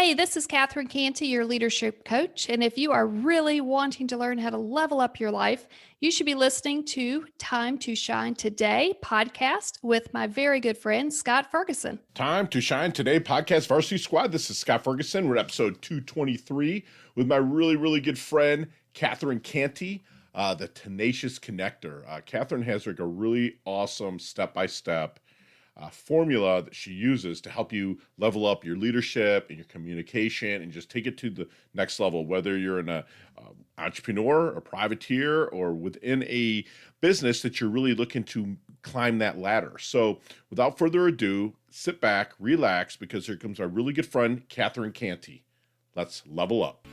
Hey, this is Catherine Cantey, your leadership coach. And if you are really wanting to learn how to level up your life, you should be listening to Time to Shine Today podcast with my very good friend, Scott Ferguson. Time to Shine Today podcast Varsity Squad. This is Scott Ferguson. We're at episode 223 with my really good friend, Catherine Cantey, the Tenacious Connector. Catherine has like a really awesome step-by-step formula that she uses to help you level up your leadership and your communication and just take it to the next level, whether you're an entrepreneur, a privateer, or within a business that you're really looking to climb that ladder. So without further ado, sit back, relax, because here comes our really good friend, Catherine Cantey. Let's level up.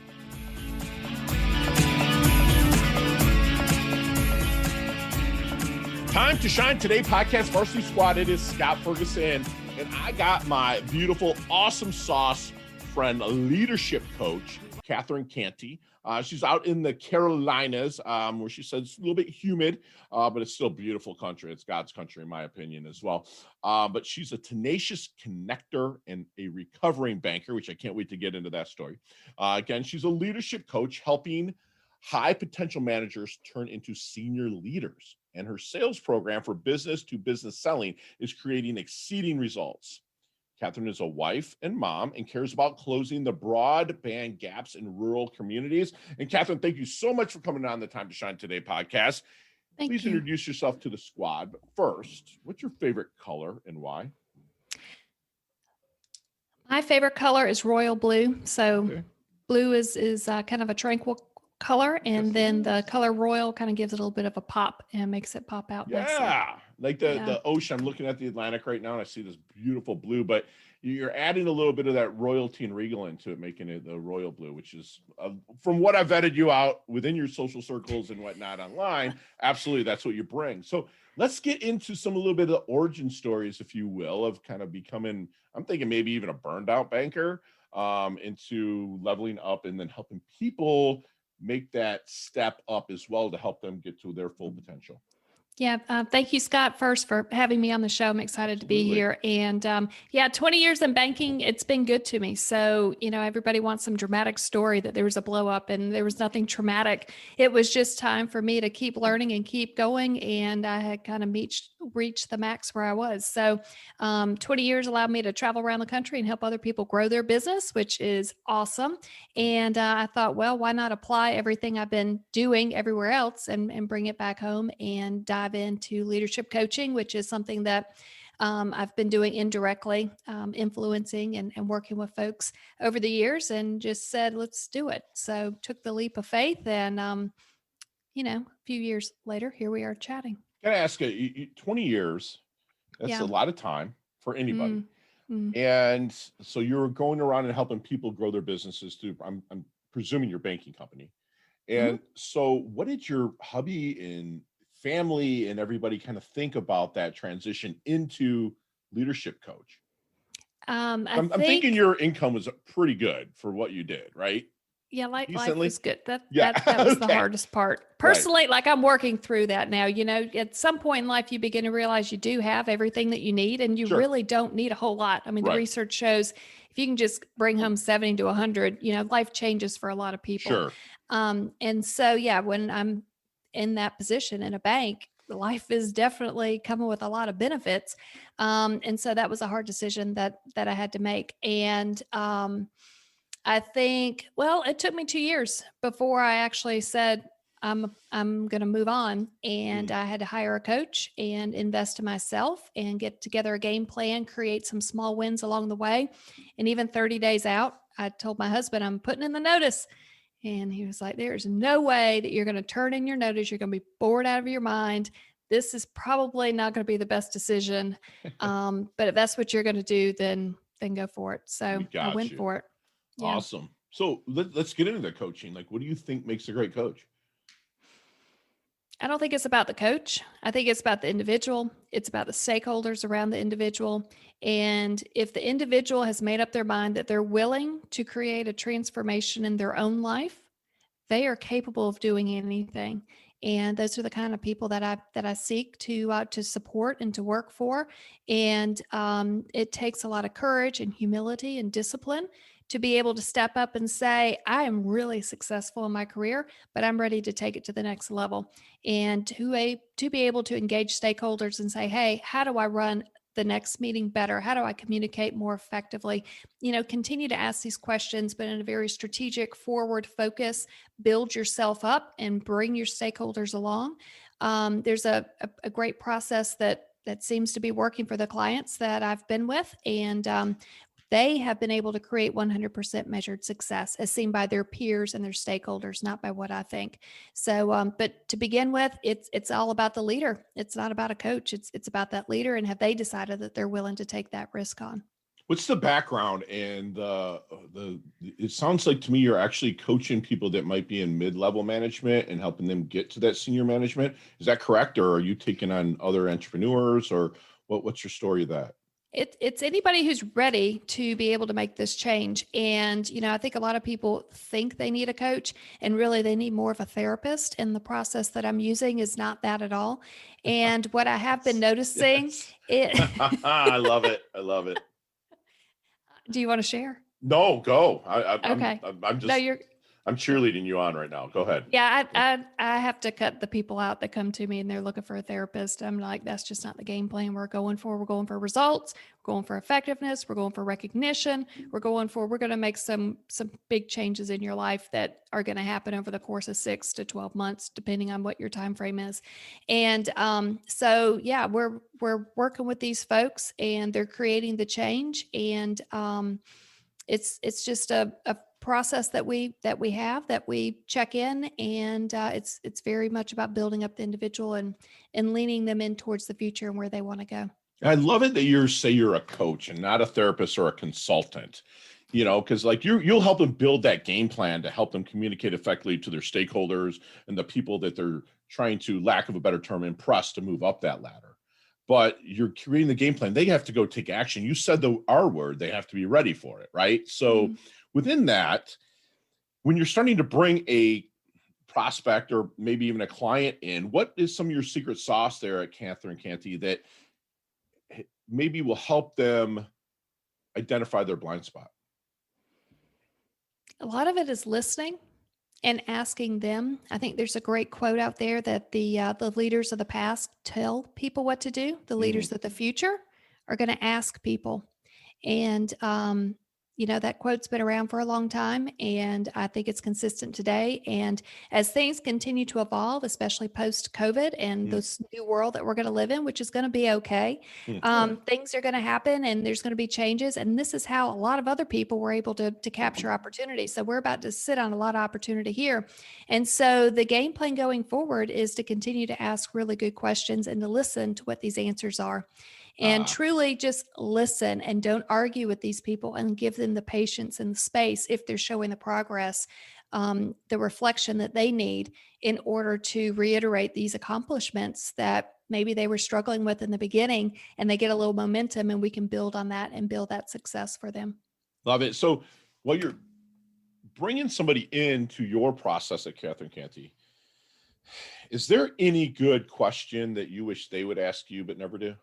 Time to Shine Today podcast Varsity Squad. It is Scott Ferguson, and I got my beautiful, awesome sauce friend, leadership coach, Catherine Cantey. She's out in the Carolinas, where she says it's a little bit humid, but it's still beautiful country. It's God's country, in my opinion, as well. But she's a tenacious connector and a recovering banker, which I can't wait to get into that story. Again, she's a leadership coach helping high potential managers turn into senior leaders. And her sales program for business to business selling is creating exceeding results. Catherine is a wife and mom and cares about closing the broadband gaps in rural communities. And Catherine, thank you so much for coming on the Time to Shine Today podcast. Please introduce yourself to the squad. But first, what's your favorite color and why? My favorite color is royal blue. So blue is kind of a tranquil color, and then the color royal kind of gives it a little bit of a pop and makes it pop out. Yeah, like the ocean. I'm looking at the Atlantic right now and I see this beautiful blue, but you're adding a little bit of that royalty and regal into it, making it the royal blue, which is from what I've vetted you out within your social circles and whatnot online. Absolutely, that's what you bring. So let's get into a little bit of the origin stories, if you will, of kind of becoming, I'm thinking maybe even a burned out banker, into leveling up and then helping people make that step up as well to help them get to their full potential. Yeah. Thank you, Scott, first for having me on the show. I'm excited to be here. And 20 years in banking, it's been good to me. So, everybody wants some dramatic story that there was a blow up, and there was nothing traumatic. It was just time for me to keep learning and keep going. And I had kind of reached the max where I was. So 20 years allowed me to travel around the country and help other people grow their business, which is awesome. And I thought, well, why not apply everything I've been doing everywhere else and bring it back home and dive into leadership coaching, which is something that I've been doing indirectly, influencing and working with folks over the years, and just said, let's do it. So took the leap of faith, and a few years later, here we are chatting. Can I ask you, 20 years, that's a lot of time for anybody. And so you're going around and helping people grow their businesses through, I'm presuming your banking company. And so what did your hubby and family and everybody kind of think about that transition into leadership coach? I'm thinking your income was pretty good for what you did, right? Yeah, life Decently? was good. That was the hardest part. Personally, Right. I'm working through that now. At some point in life, you begin to realize you do have everything that you need, and you really don't need a whole lot. I mean, the research shows if you can just bring home 70 to 100, life changes for a lot of people. Sure. And so, when I'm in that position in a bank, life is definitely coming with a lot of benefits. And so that was a hard decision that I had to make. And I think, it took me 2 years before I actually said, I'm going to move on. And I had to hire a coach and invest in myself and get together a game plan, create some small wins along the way. And even 30 days out, I told my husband, I'm putting in the notice. And he was like, there's no way that you're going to turn in your notice. You're going to be bored out of your mind. This is probably not going to be the best decision. But if that's what you're going to do, then go for it. So I went for it. Yeah. Awesome. So let's get into the coaching. Like, what do you think makes a great coach? I don't think it's about the coach. I think it's about the individual. It's about the stakeholders around the individual. And if the individual has made up their mind that they're willing to create a transformation in their own life, they are capable of doing anything. And those are the kind of people that I seek to support and to work for. And it takes a lot of courage and humility and discipline to be able to step up and say, I am really successful in my career, but I'm ready to take it to the next level. And to be able to engage stakeholders and say, hey, how do I run the next meeting better? How do I communicate more effectively? Continue to ask these questions, but in a very strategic, forward focus, build yourself up and bring your stakeholders along. There's a great process that seems to be working for the clients that I've been with. And they have been able to create 100% measured success as seen by their peers and their stakeholders, not by what I think. So, but to begin with, it's all about the leader. It's not about a coach. It's about that leader. And have they decided that they're willing to take that risk on? What's the background and it sounds like to me you're actually coaching people that might be in mid-level management and helping them get to that senior management. Is that correct? Or are you taking on other entrepreneurs, or what's your story of that? It's anybody who's ready to be able to make this change. And, I think a lot of people think they need a coach, and really they need more of a therapist. And the process that I'm using is not that at all. And what I have been noticing, I love it. I love it. Do you want to share? No, go. Okay. I'm just, No, I'm cheerleading you on right now. Go ahead. Yeah, I have to cut the people out that come to me and they're looking for a therapist. I'm like, that's just not the game plan we're going for. We're going for results. We're going for effectiveness. We're going for recognition. We're going to make some big changes in your life that are going to happen over the course of 6 to 12 months, depending on what your time frame is. And so yeah, we're working with these folks and they're creating the change. And it's just a process that we check in, and it's very much about building up the individual and leaning them in towards the future and where they want to go. I love it that you're a coach and not a therapist or a consultant, because like you'll help them build that game plan to help them communicate effectively to their stakeholders and the people that they're trying to, lack of a better term, impress to move up that ladder. But you're creating the game plan. They have to go take action. You said the R word, they have to be ready for it, right? So within that, when you're starting to bring a prospect or maybe even a client in, what is some of your secret sauce there at Cantey that maybe will help them identify their blind spot? A lot of it is listening and asking them. I think there's a great quote out there that the leaders of the past tell people what to do. The leaders of the future are going to ask people. And that quote's been around for a long time, and I think it's consistent today. And as things continue to evolve, especially post-COVID and this new world that we're going to live in, which is going to be okay, things are going to happen and there's going to be changes. And this is how a lot of other people were able to capture opportunity. So we're about to sit on a lot of opportunity here. And so the game plan going forward is to continue to ask really good questions and to listen to what these answers are. And truly just listen and don't argue with these people, and give them the patience and the space if they're showing the progress, the reflection that they need in order to reiterate these accomplishments that maybe they were struggling with in the beginning, and they get a little momentum and we can build on that and build that success for them. Love it. So while you're bringing somebody into your process at Cantey, is there any good question that you wish they would ask you but never do?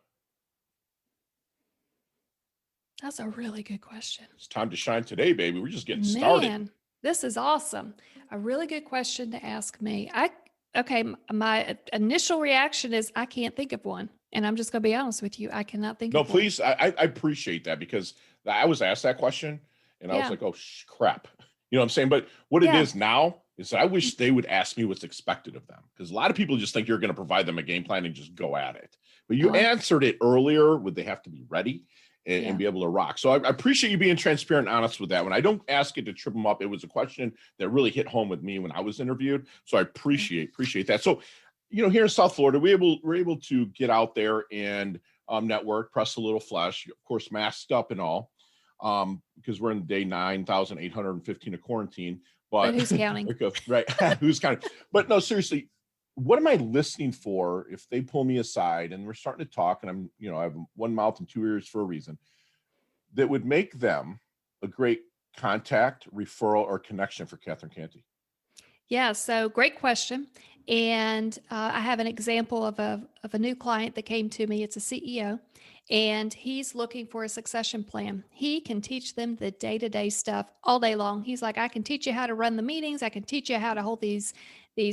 That's a really good question. It's time to shine today, baby. We're just getting started. Man, this is awesome. A really good question to ask me. My initial reaction is I can't think of one. And I'm just going to be honest with you. I cannot think of one. No, please. I appreciate that, because I was asked that question and I was like, oh, crap. You know what I'm saying? But what it is now is that I wish they would ask me what's expected of them, because a lot of people just think you're going to provide them a game plan and just go at it. But you answered it earlier. Would they have to be ready and be able to rock? So I appreciate you being transparent and honest with that one. I don't ask it to trip them up. It was a question that really hit home with me when I was interviewed. So I appreciate that. So, here in South Florida, we're able to get out there and network, press a little flesh, of course, masked up and all, because we're in day 9,815 of quarantine. But who's counting? Right. Who's counting? But no, seriously, what am I listening for if they pull me aside and we're starting to talk, and I'm, I have one mouth and two ears for a reason, that would make them a great contact, referral, or connection for Cantey? Yeah, so great question. And I have an example of a new client that came to me. It's a CEO, and he's looking for a succession plan. He can teach them the day to day stuff all day long. He's like, I can teach you how to run the meetings. I can teach you how to hold these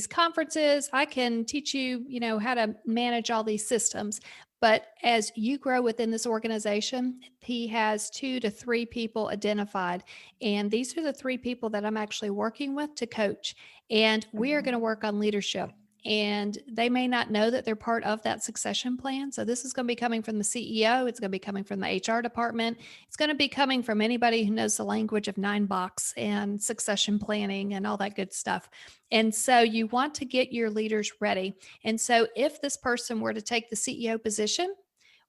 conferences. I can teach you, how to manage all these systems. But as you grow within this organization, he has 2 to 3 people identified. And these are the 3 people that I'm actually working with to coach, and we are going to work on leadership. And they may not know that they're part of that succession plan. So this is going to be coming from the CEO. It's going to be coming from the HR department. It's going to be coming from anybody who knows the language of 9 box and succession planning and all that good stuff. And so you want to get your leaders ready. And so if this person were to take the CEO position,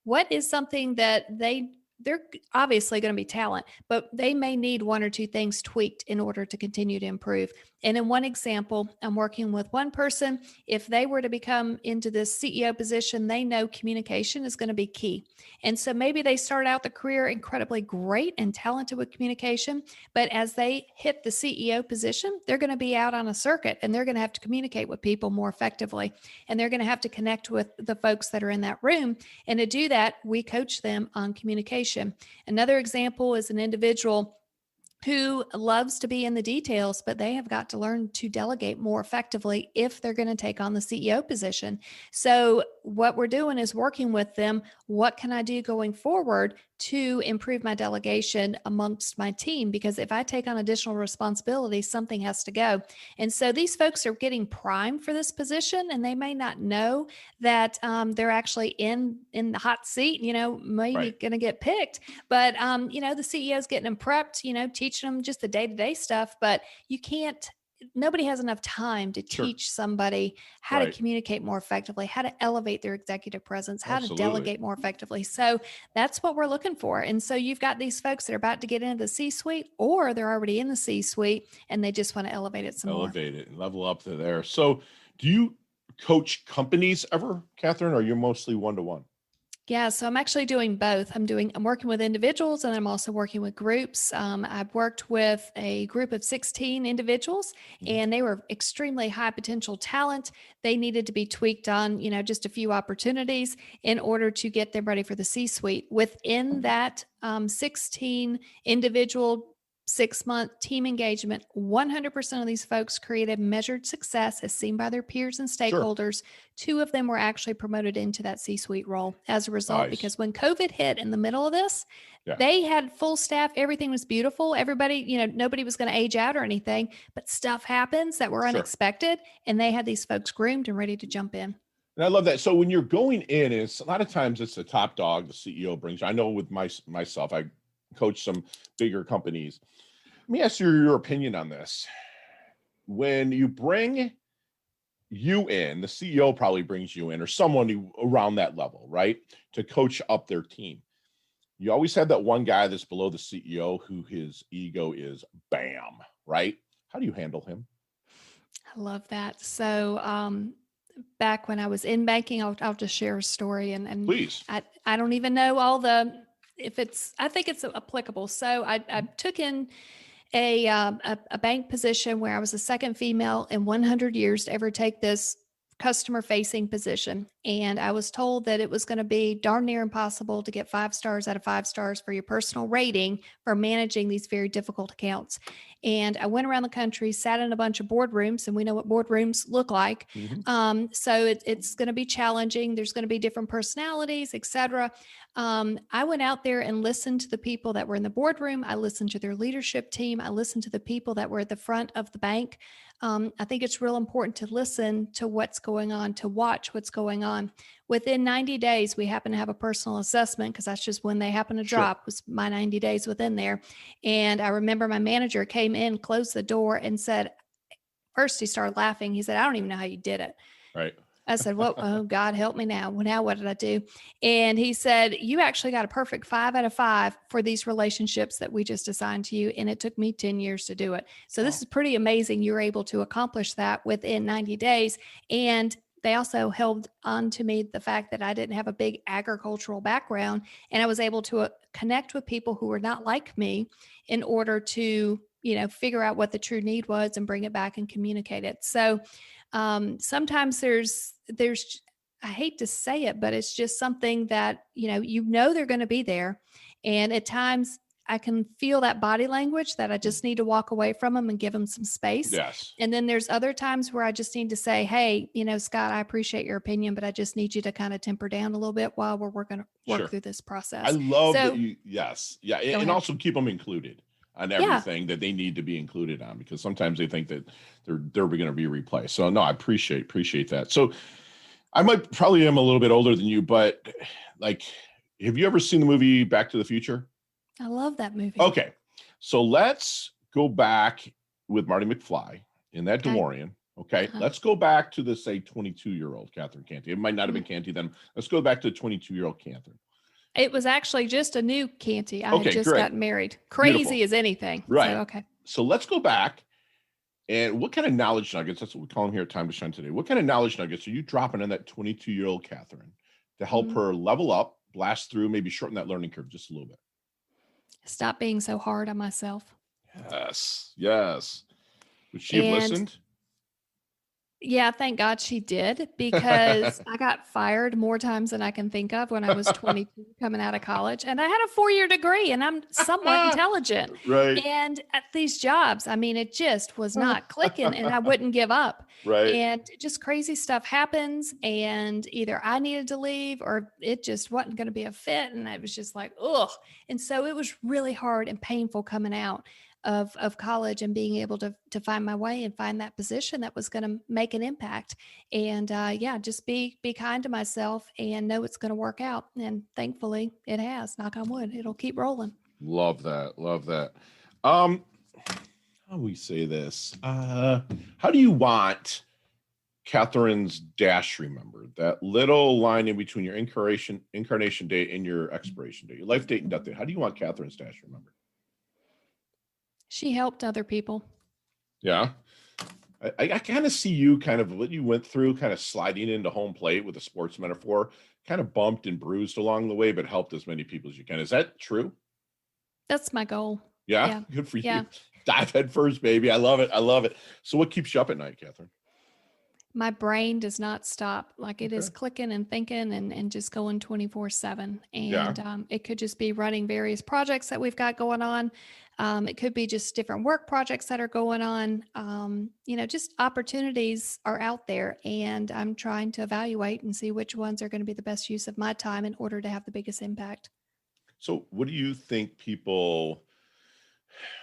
what is something that they're obviously going to be talent, but they may need 1 or 2 things tweaked in order to continue to improve. And in one example, I'm working with one person. If they were to become into this CEO position, they know communication is going to be key. And so maybe they start out the career incredibly great and talented with communication, but as they hit the CEO position, they're going to be out on a circuit and they're going to have to communicate with people more effectively. And they're going to have to connect with the folks that are in that room. And to do that, we coach them on communication. Another example is an individual who loves to be in the details, but they have got to learn to delegate more effectively if they're going to take on the CEO position. So, what we're doing is working with them. What can I do going forward to improve my delegation amongst my team? Because if I take on additional responsibilities, something has to go. And so these folks are getting primed for this position, and they may not know that they're actually in the hot seat, maybe Right. going to get picked. But the CEO's getting them prepped, teaching them just the day-to-day stuff. But you can't, nobody has enough time to Sure. teach somebody how to Right. communicate more effectively, how to elevate their executive presence, how to Absolutely. delegate more effectively. So that's what we're looking for. And so you've got these folks that are about to get into the C-suite, or they're already in the C-suite and they just want to elevate it some more. Elevate it and level up to there. So, do you coach companies ever, Catherine, or you're mostly one to one? Yeah, so I'm actually doing both. I'm working with individuals and I'm also working with groups. I've worked with a group of 16 individuals, and they were extremely high potential talent. They needed to be tweaked on, just a few opportunities in order to get them ready for the C-suite. Within that 16 individual 6-month team engagement, 100% of these folks created measured success as seen by their peers and Sure. stakeholders. 2 of them were actually promoted into that C-suite role as a result, Nice. because when COVID hit in the middle of this, Yeah. they had full staff. Everything was beautiful. Everybody, nobody was going to age out or anything, but stuff happens that were Sure. unexpected. And they had these folks groomed and ready to jump in. And I love that. So when you're going in, it's a lot of times it's the top dog, the CEO brings you. I know with myself, I coach some bigger companies. Let me ask you your opinion on this. When you bring you in, the CEO probably brings you in, or someone around that level, right? To coach up their team. You always have that one guy that's below the CEO who his ego is bam, right? How do you handle him? I love that. So, back when I was in banking, I'll just share a story, and Please. I don't even know I think it's applicable. So I took in a bank position where I was the second female in 100 years to ever take this customer facing position. And I was told that it was going to be darn near impossible to get 5 stars out of 5 stars for your personal rating for managing these very difficult accounts. And I went around the country, sat in a bunch of boardrooms, and we know what boardrooms look like. Mhm. So it's going to be challenging. There's going to be different personalities, etc. I went out there and listened to the people that were in the boardroom. I listened to their leadership team. I listened to the people that were at the front of the bank. I think it's real important to listen to what's going on, to watch what's going on. Within 90 days, we happen to have a personal assessment, because that's just when they happen to Sure. drop, was my 90 days within there. And I remember my manager came in, closed the door, and said, first he started laughing. He said, I don't even know how you did it. Right. I said, well, oh, God, help me now. Well, now what did I do? And he said, you actually got a perfect 5 out of 5 for these relationships that we just assigned to you. And it took me 10 years to do it. So this Wow. is pretty amazing. You're able to accomplish that within 90 days. And they also held on to me the fact that I didn't have a big agricultural background, and I was able to connect with people who were not like me in order to figure out what the true need was and bring it back and communicate it. So sometimes there's, I hate to say it, but it's just something that, they're going to be there. And at times I can feel that body language that I just need to walk away from them and give them some space. Yes. And then there's other times where I just need to say, hey, Scott, I appreciate your opinion, but I just need you to kind of temper down a little bit while we're going to work through this process. I love that you, yes. Yeah. And also keep them included on everything that they need to be included on, because sometimes they think that they're going to be replaced. So no, I appreciate that. So I probably am a little bit older than you, but like, have you ever seen the movie Back to the Future? I love that movie. Okay. So let's go back with Marty McFly in that DeLorean. Okay. Let's go back to the, say, 22-year-old Catherine Cantey. It might not have been Cantey then. Let's go back to 22-year-old Catherine. It was actually just a new Cantey. I had just gotten married. Crazy Beautiful. As anything. Right. So, okay. So let's go back. And what kind of knowledge nuggets, that's what we call them here at Time to Shine today. What kind of knowledge nuggets are you dropping in that 22-year-old Catherine to help her level up, blast through, maybe shorten that learning curve just a little bit? Stop being so hard on myself. Yes. Would she have listened? Yeah, thank God she did, because I got fired more times than I can think of when I was 22 coming out of college. And I had a 4-year degree and I'm somewhat intelligent. Right. And at these jobs, I mean, it just was not clicking and I wouldn't give up. Right. And just crazy stuff happens. And either I needed to leave or it just wasn't going to be a fit. And I was just like, ugh. And so it was really hard and painful coming out of college and being able to find my way and find that position that was going to make an impact. And just be kind to myself and know it's going to work out. And thankfully it has, knock on wood, it'll keep rolling. Love that. How do we say this? How do you want Catherine's dash remembered? That little line in between your incarnation date and your expiration date, your life date and death date. How do you want Catherine's dash remembered? She helped other people. Yeah. I kind of see you kind of what you went through, kind of sliding into home plate with a sports metaphor, kind of bumped and bruised along the way, but helped as many people as you can. Is that true? That's my goal. Yeah. Good for you. Dive head first, baby. I love it. So what keeps you up at night, Catherine? My brain does not stop. Like it is clicking and thinking and just going 24/7. And it could just be running various projects that we've got going on. It could be just different work projects that are going on. Just opportunities are out there and I'm trying to evaluate and see which ones are going to be the best use of my time in order to have the biggest impact. So what do you think people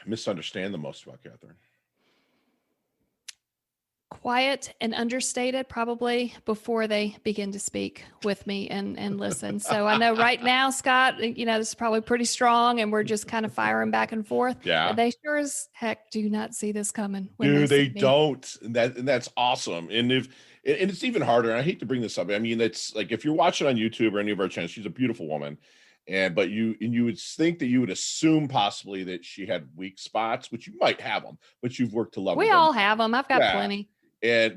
misunderstand the most about Catherine? Quiet and understated, probably before they begin to speak with me and listen. So I know right now, Scott, this is probably pretty strong and we're just kind of firing back and forth. Yeah. But they sure as heck do not see this coming. They don't. And that's awesome. And it's even harder. And I hate to bring this up. I mean, it's like, if you're watching on YouTube or any of our channels, she's a beautiful woman. But you would think that you would assume possibly that she had weak spots, which you might have them, but you've worked to love them. We all have them. I've got plenty.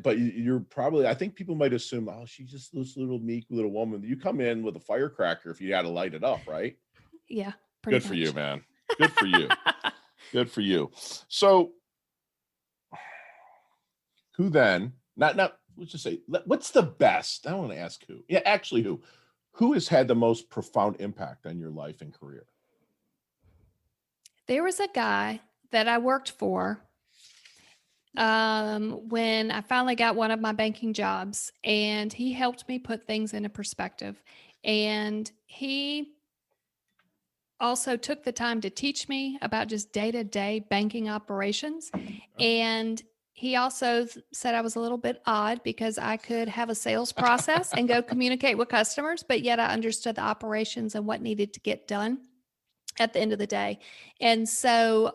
But you're probably, I think people might assume, oh, she's just this little meek little woman. You come in with a firecracker if you had to light it up, right? Yeah. Good for you, man. Good for you. Good for you. So who then, not, let's just say, what's the best? I don't want to ask who. Yeah, actually who has had the most profound impact on your life and career? There was a guy that I worked for when I finally got one of my banking jobs, and he helped me put things into perspective. And he also took the time to teach me about just day-to-day banking operations. And he also said I was a little bit odd because I could have a sales process and go communicate with customers, but yet I understood the operations and what needed to get done at the end of the day. And so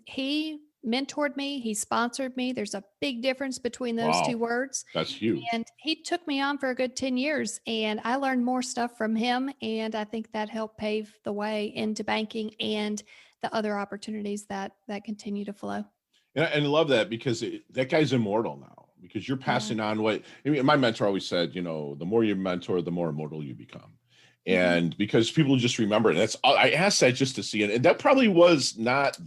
he mentored me. He sponsored me. There's a big difference between those two words. That's huge. And he took me on for a good 10 years and I learned more stuff from him. And I think that helped pave the way into banking and the other opportunities that continue to flow. And I love that because that guy's immortal now, because you're passing on what, I mean, my mentor always said, the more you mentor, the more immortal you become. And because people just remember it. I asked that just to see it. And that probably was not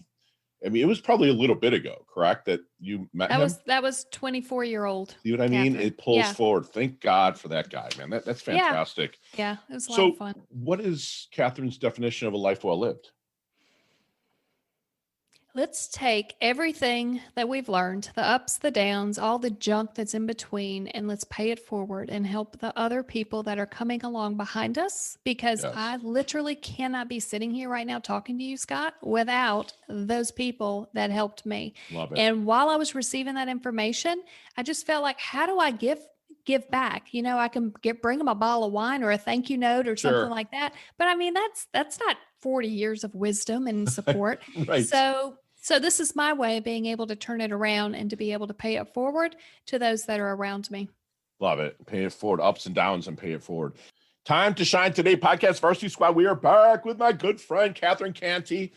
I mean, it was probably a little bit ago, correct? That you met him? That was 24-year-old. See what I mean? Catherine. It pulls Yeah. forward. Thank God for that guy, man. That's fantastic. Yeah, it was a lot So of fun. what is Catherine's definition of a life well lived? Let's take everything that we've learned, the ups, the downs, all the junk that's in between, and let's pay it forward and help the other people that are coming along behind us. Because Yes. I literally cannot be sitting here right now talking to you, Scott, without those people that helped me. Love it. And while I was receiving that information, I just felt like, how do I give back? I can bring them a bottle of wine or a thank you note or Sure. something like that. But I mean, that's not 40 years of wisdom and support. Right. So this is my way of being able to turn it around and to be able to pay it forward to those that are around me. Love it. Pay it forward, ups and downs, and pay it forward. Time to Shine Today podcast Varsity Squad. We are back with my good friend, Catherine Cantey,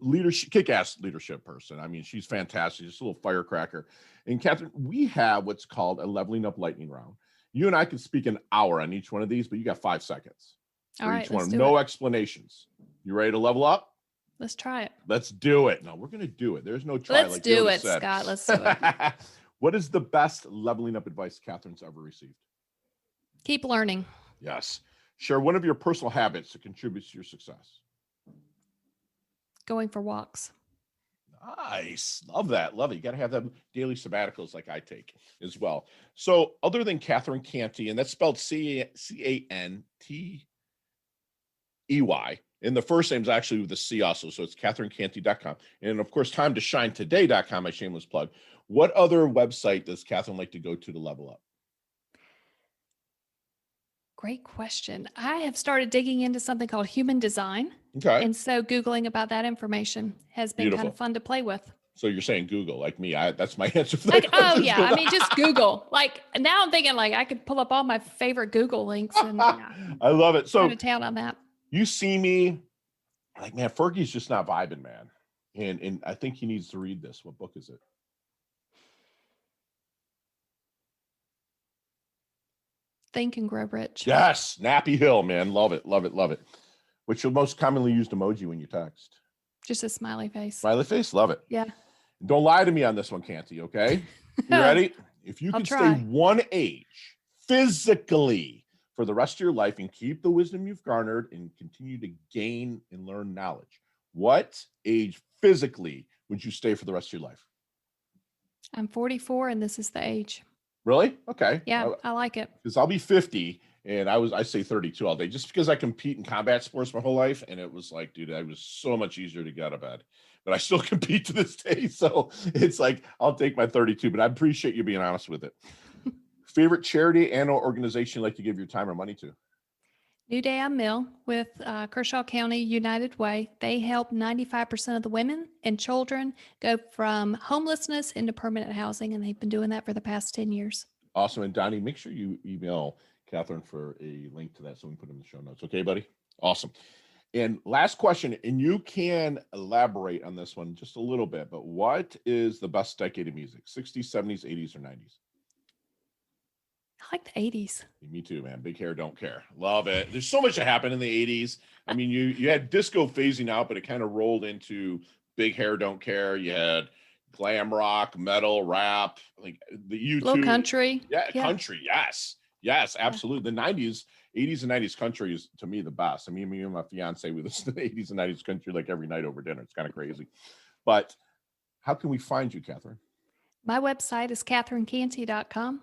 leadership, kick-ass leadership person. I mean, she's fantastic. Just a little firecracker. And Catherine, we have what's called a leveling up lightning round. You and I could speak an hour on each one of these, but you got 5 seconds. All right, let's do no it. explanations. You ready to level up? Let's try it. Let's do it. No, we're going to do it. There's no try. Let's like do Yoda it, said. Scott. Let's do it. What is the best leveling up advice Catherine's ever received? Keep learning. Yes. Share one of your personal habits that contributes to your success. Going for walks. Nice. Love that. Love it. You got to have them daily sabbaticals like I take as well. So other than Catherine Cantey, and that's spelled Cantey, and the first name is actually with a C also. So it's CatherineCantey.com. And of course, TimeToShineToday.com, my shameless plug. What other website does Catherine like to go to level up? Great question. I have started digging into something called human design. Okay. And so Googling about that information has been kind of fun to play with. So you're saying Google, like me. That's my answer for that. Oh, yeah. I mean, just Google. Like now I'm thinking like I could pull up all my favorite Google links. And I love it. So go to town on that. You see me like, man, Fergie's just not vibing, man. And I think he needs to read this. What book is it? Think and Grow Rich. Yes. Nappy Hill, man. Love it. Love it. Love it. What's your most commonly used emoji when you text? Just a smiley face. Smiley face? Love it. Yeah. Don't lie to me on this one, Cantey, okay? You ready? If you could stay one age physically for the rest of your life and keep the wisdom you've garnered and continue to gain and learn knowledge, what age physically would you stay for the rest of your life? I'm 44 and this is the age. Really? Okay. Yeah, I like it. Because I'll be 50 and I say 32 all day just because I compete in combat sports my whole life. And it was like, dude, it was so much easier to get out of bed. But I still compete to this day. So it's like, I'll take my 32, but I appreciate you being honest with it. Favorite charity and or organization you like to give your time or money to? New Day on Mill with Kershaw County United Way. They help 95% of the women and children go from homelessness into permanent housing, and they've been doing that for the past 10 years. Awesome. And Donnie, make sure you email Catherine for a link to that so we can put it in the show notes. Okay, buddy? Awesome. And last question, and you can elaborate on this one just a little bit, but what is the best decade of music? 60s, 70s, 80s, or 90s? I like the 80s. Me too, man. Big hair, don't care. Love it. There's so much that happened in the 80s. I mean, you had disco phasing out, but it kind of rolled into big hair, don't care. You had glam rock, metal, rap, like the YouTube. Little country. Yeah, country. Yes. Yes, absolutely. The 90s, 80s and 90s country is, to me, the best. I mean, me and my fiance, we listen to the 80s and 90s country like every night over dinner. It's kind of crazy. But how can we find you, Catherine? My website is CatherineCantey.com.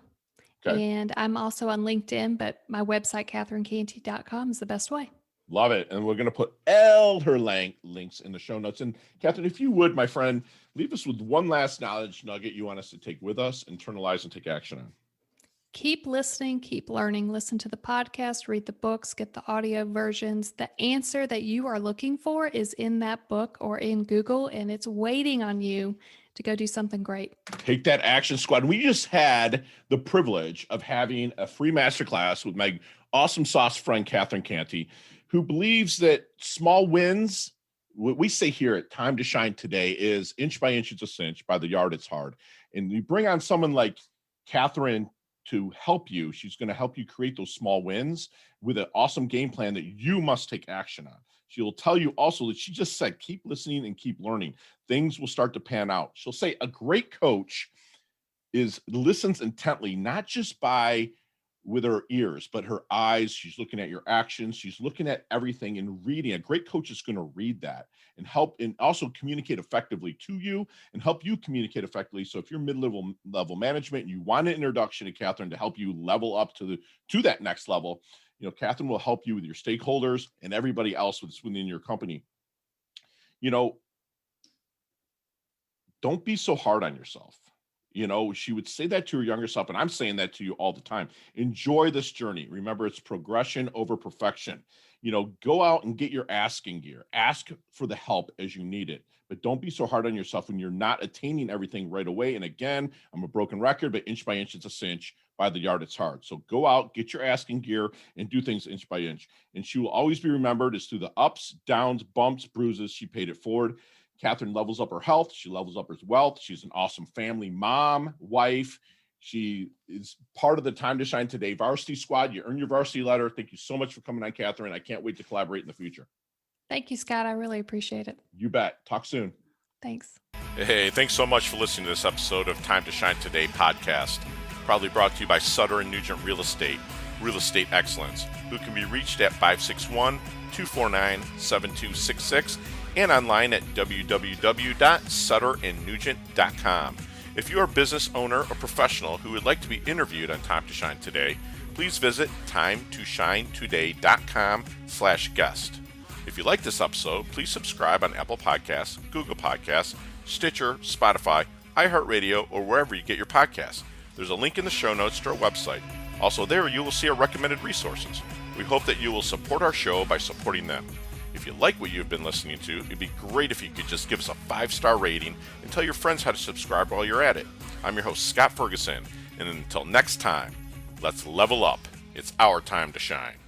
Okay. And I'm also on LinkedIn, but my website, CatherineCantey.com, is the best way. Love it. And we're going to put all her links in the show notes. And Catherine, if you would, my friend, leave us with one last knowledge nugget you want us to take with us, internalize, and take action on. Keep listening, keep learning, listen to the podcast, read the books, get the audio versions. The answer that you are looking for is in that book or in Google, and it's waiting on you to go do something great. Take that action, squad. We just had the privilege of having a free masterclass with my awesome sauce friend, Catherine Cantey, who believes that small wins, what we say here at Time to Shine Today is inch by inch, it's a cinch, by the yard, it's hard. And you bring on someone like Catherine to help you. She's going to help you create those small wins with an awesome game plan that you must take action on. She'll tell you also that she just said, keep listening and keep learning. Things will start to pan out. She'll say a great coach listens intently, not just with her ears, but her eyes. She's looking at your actions. She's looking at everything and reading. A great coach is going to read that and help, and also communicate effectively to you and help you communicate effectively. So if you're mid-level management and you want an introduction to Catherine to help you level up to that next level, Catherine will help you with your stakeholders and everybody else within your company. Don't be so hard on yourself. She would say that to her younger self, and I'm saying that to you all the time. Enjoy this journey. Remember, it's progression over perfection. Go out and get your asking gear. Ask for the help as you need it, but don't be so hard on yourself when you're not attaining everything right away. And again, I'm a broken record, but inch by inch, it's a cinch. By the yard, it's hard. So go out, get your asking gear, and do things inch by inch. And she will always be remembered as through the ups, downs, bumps, bruises, she paid it forward. Catherine levels up her health. She levels up her wealth. She's an awesome family mom, wife. She is part of the Time to Shine Today varsity squad. You earned your varsity letter. Thank you so much for coming on, Catherine. I can't wait to collaborate in the future. Thank you, Scott. I really appreciate it. You bet. Talk soon. Thanks. Hey, thanks so much for listening to this episode of Time to Shine Today podcast. Proudly brought to you by Sutter & Nugent Real Estate Excellence, who can be reached at 561-249-7266 and online at www.sutterandnugent.com. If you are a business owner or professional who would like to be interviewed on Time to Shine Today, please visit timetoshinetoday.com/guest. If you like this episode, please subscribe on Apple Podcasts, Google Podcasts, Stitcher, Spotify, iHeartRadio, or wherever you get your podcasts. There's a link in the show notes to our website. Also there, you will see our recommended resources. We hope that you will support our show by supporting them. If you like what you've been listening to, it'd be great if you could just give us a 5-star rating and tell your friends how to subscribe while you're at it. I'm your host, Scott Ferguson, and until next time, let's level up. It's our time to shine.